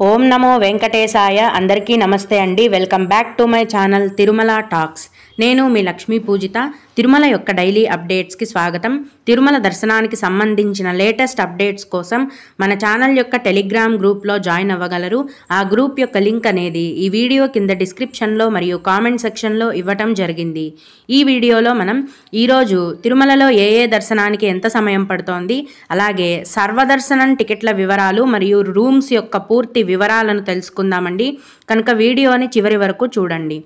ఓం నమో వెంకటేశాయ. అందరికీ నమస్తే అండి. Welcome back to my channel Tirumala talks. నేను మీ లక్ష్మీ పూజిత. తిరుమల యొక్క డైలీ అప్డేట్స్కి స్వాగతం. తిరుమల దర్శనానికి సంబంధించిన లేటెస్ట్ అప్డేట్స్ కోసం మన ఛానల్ యొక్క టెలిగ్రామ్ గ్రూప్లో జాయిన్ అవ్వగలరు. ఆ గ్రూప్ యొక్క లింక్ అనేది ఈ వీడియో కింద డిస్క్రిప్షన్లో మరియు కామెంట్ సెక్షన్లో ఇవ్వటం జరిగింది. ఈ వీడియోలో మనం ఈరోజు తిరుమలలో ఏ దర్శనానికి ఎంత సమయం పడుతోంది, అలాగే సర్వదర్శనం టికెట్ల వివరాలు మరియు రూమ్స్ యొక్క పూర్తి వివరాలను తెలుసుకుందామండి. కనుక వీడియోని చివరి వరకు చూడండి.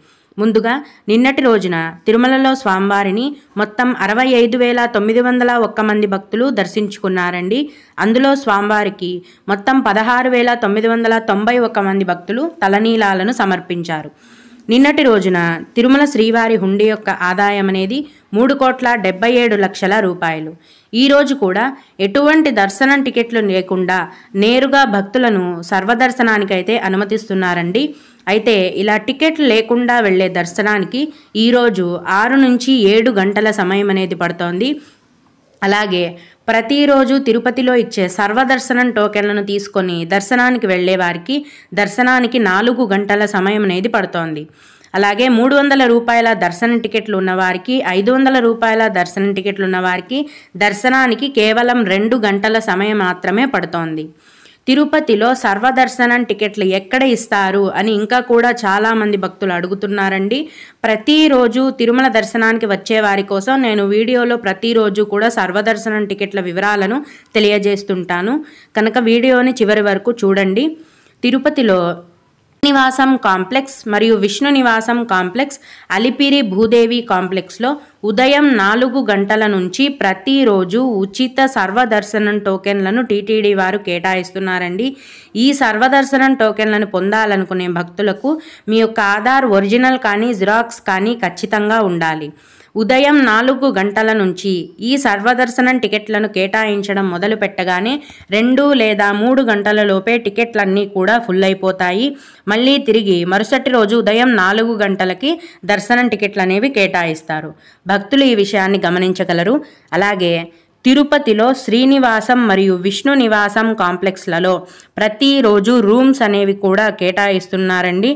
ముందుగా నిన్నటి రోజున తిరుమలలో స్వామివారిని మొత్తం 65,901 మంది భక్తులు దర్శించుకున్నారండి. అందులో స్వామివారికి మొత్తం 16,991 మంది భక్తులు తలనీలాలను సమర్పించారు. నిన్నటి రోజున తిరుమల శ్రీవారి హుండీ యొక్క ఆదాయం అనేది 3,77,00,000 రూపాయలు. ఈరోజు కూడా ఎటువంటి దర్శనం టికెట్లు లేకుండా నేరుగా భక్తులను సర్వదర్శనానికైతే అనుమతిస్తున్నారండి. అయితే ఇలా టికెట్లు లేకుండా వెళ్ళే దర్శనానికి ఈరోజు 6 నుంచి 7 గంటల సమయం అనేది పడుతోంది. అలాగే ప్రతిరోజు తిరుపతిలో ఇచ్చే సర్వదర్శనం టోకెన్లను తీసుకొని దర్శనానికి వెళ్ళే వారికి దర్శనానికి 4 గంటల సమయం అనేది పడుతోంది. అలాగే 300 రూపాయల దర్శనం టికెట్లు ఉన్నవారికి, 500 రూపాయల దర్శనం టికెట్లు ఉన్నవారికి దర్శనానికి కేవలం 2 గంటల సమయం మాత్రమే పడుతోంది. తిరుపతిలో సర్వదర్శనం టికెట్లు ఎక్కడ ఇస్తారు అని ఇంకా కూడా చాలామంది భక్తులు అడుగుతున్నారండి. ప్రతిరోజు తిరుమల దర్శనానికి వచ్చే వారి కోసం నేను వీడియోలో ప్రతిరోజు కూడా సర్వదర్శనం టికెట్ల వివరాలను తెలియజేస్తుంటాను. కనుక వీడియోని చివరి వరకు చూడండి. తిరుపతిలో నివాసం కాంప్లెక్స్ మరియు విష్ణు నివాసం కాంప్లెక్స్, అలిపిరి భూదేవి కాంప్లెక్స్లో ఉదయం 4 గంటల నుంచి ప్రతిరోజు ఉచిత సర్వదర్శనం టోకెన్లను టీటీడీ వారు కేటాయిస్తున్నారండి. ఈ సర్వదర్శనం టోకెన్లను పొందాలనుకునే భక్తులకు మీ యొక్క ఆధార్ ఒరిజినల్ కానీ జిరాక్స్ కానీ ఖచ్చితంగా ఉండాలి. ఉదయం 4 గంటల నుంచి ఈ సర్వదర్శనం టికెట్లను కేటాయించడం మొదలు పెట్టగానే 2 లేదా 3 గంటల లోపే టికెట్లన్నీ కూడా ఫుల్ అయిపోతాయి. మళ్ళీ తిరిగి మరుసటి రోజు ఉదయం 4 గంటలకి దర్శనం టికెట్లు అనేవి కేటాయిస్తారు. భక్తులు ఈ విషయాన్ని గమనించగలరు. అలాగే తిరుపతిలో శ్రీనివాసం మరియు విష్ణు నివాసం కాంప్లెక్స్లలో ప్రతిరోజు రూమ్స్ అనేవి కూడా కేటాయిస్తున్నారండి.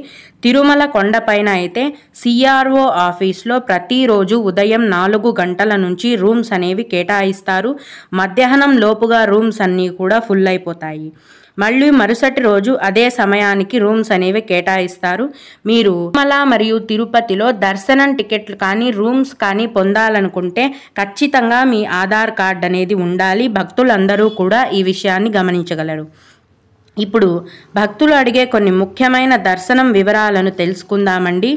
తిరుమల కొండపైన అయితే సిఆర్ఓ ఆఫీస్లో ప్రతిరోజు ఉదయం 4 గంటల నుంచి రూమ్స్ అనేవి కేటాయిస్తారు. మధ్యాహ్నం లోపుగా రూమ్స్ అన్నీ కూడా ఫుల్ అయిపోతాయి. మళ్ళీ మరుసటి రోజు అదే సమయానికి రూమ్స్ అనేవి కేటాయిస్తారు. మీరు తిరుమల మరియు తిరుపతిలో దర్శనం టికెట్లు కానీ రూమ్స్ కానీ పొందాలనుకుంటే ఖచ్చితంగా మీ ఆధార్ కార్డ్ అనేది ఉండాలి. భక్తులందరూ కూడా ఈ విషయాన్ని గమనించగలరు. ఇప్పుడు భక్తులు అడిగే కొన్ని ముఖ్యమైన దర్శనం వివరాలను తెలుసుకుందామండి.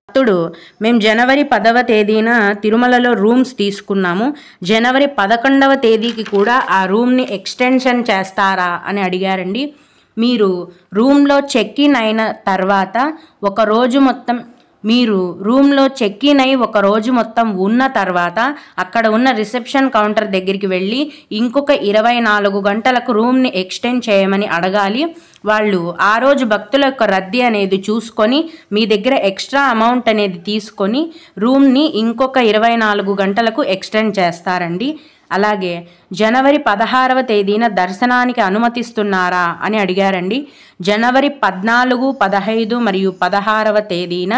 భక్తుడు, మేము జనవరి 10వ తేదీన తిరుమలలో రూమ్స్ తీసుకున్నాము. జనవరి 11వ తేదీకి కూడా ఆ రూమ్ని ఎక్స్టెన్షన్ చేస్తారా అని అడిగారండి. మీరు రూమ్లో చెక్ ఇన్ అయిన తర్వాత ఒక రోజు మొత్తం ఒక రోజు మొత్తం ఉన్న తర్వాత అక్కడ ఉన్న రిసెప్షన్ కౌంటర్ దగ్గరికి వెళ్ళి ఇంకొక 24 గంటలకు రూమ్ని ఎక్స్టెండ్ చేయమని అడగాలి. వాళ్ళు ఆ రోజు భక్తుల యొక్క రద్దీ అనేది చూసుకొని మీ దగ్గర ఎక్స్ట్రా అమౌంట్ అనేది తీసుకొని రూమ్ని ఇంకొక 24 గంటలకు ఎక్స్టెండ్ చేస్తారండి. అలాగే జనవరి 16వ తేదీన దర్శనానికి అనుమతిస్తున్నారా అని అడిగారండి. జనవరి 14, 15 మరియు 16వ తేదీన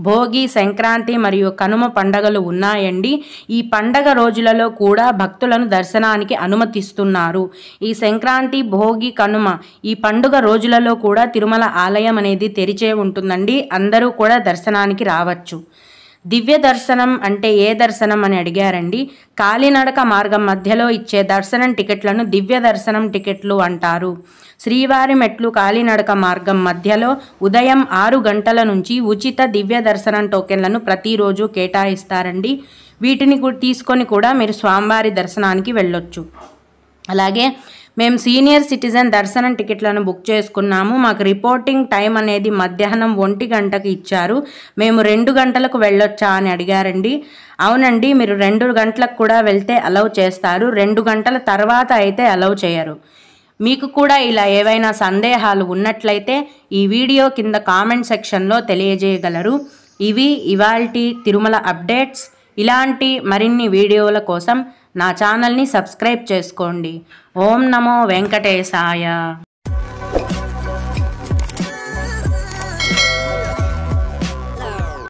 భోగి, సంక్రాంతి మరియు కనుమ పండగలు ఉన్నాయండి. ఈ పండగ రోజులలో కూడా భక్తులను దర్శనానికి అనుమతిస్తున్నారు. ఈ సంక్రాంతి, భోగి, కనుమ ఈ పండుగ రోజులలో కూడా తిరుమల ఆలయం అనేది తెరిచే ఉంటుందండి. అందరూ కూడా దర్శనానికి రావచ్చు. దివ్య దర్శనం అంటే ఏ దర్శనం అని అడిగారండి. కాలినడక మార్గం మధ్యలో ఇచ్చే దర్శనం టికెట్లను దివ్య దర్శనం టికెట్లు అంటారు. శ్రీవారి మెట్లు కాలినడక మార్గం మధ్యలో ఉదయం 6 గంటల నుంచి ఉచిత దివ్య దర్శనం టోకెన్లను ప్రతిరోజు కేటాయిస్తారండి. వీటిని తీసుకొని కూడా మీరు స్వామివారి దర్శనానికి వెళ్ళొచ్చు. అలాగే మేము సీనియర్ సిటిజన్ దర్శనం టికెట్లను బుక్ చేసుకున్నాము. మాకు రిపోర్టింగ్ టైం అనేది మధ్యాహ్నం 1 గంటకి ఇచ్చారు. మేము 2 గంటలకు వెళ్ళొచ్చా అని అడిగారండి. అవునండి, మీరు 2 గంటలకు కూడా వెళ్తే అలౌ చేస్తారు. 2 గంటల తర్వాత అయితే అలౌ చేయరు. మీకు కూడా ఇలా ఏవైనా సందేహాలు ఉన్నట్లయితే ఈ వీడియో కింద కామెంట్ సెక్షన్లో తెలియజేయగలరు. ఇవి ఇవాల్టి తిరుమల అప్డేట్స్. ఇలాంటి మరిన్ని వీడియోల కోసం నా ఛానల్ని సబ్స్క్రైబ్ చేసుకోండి. ఓం నమో వెంకటేశాయ.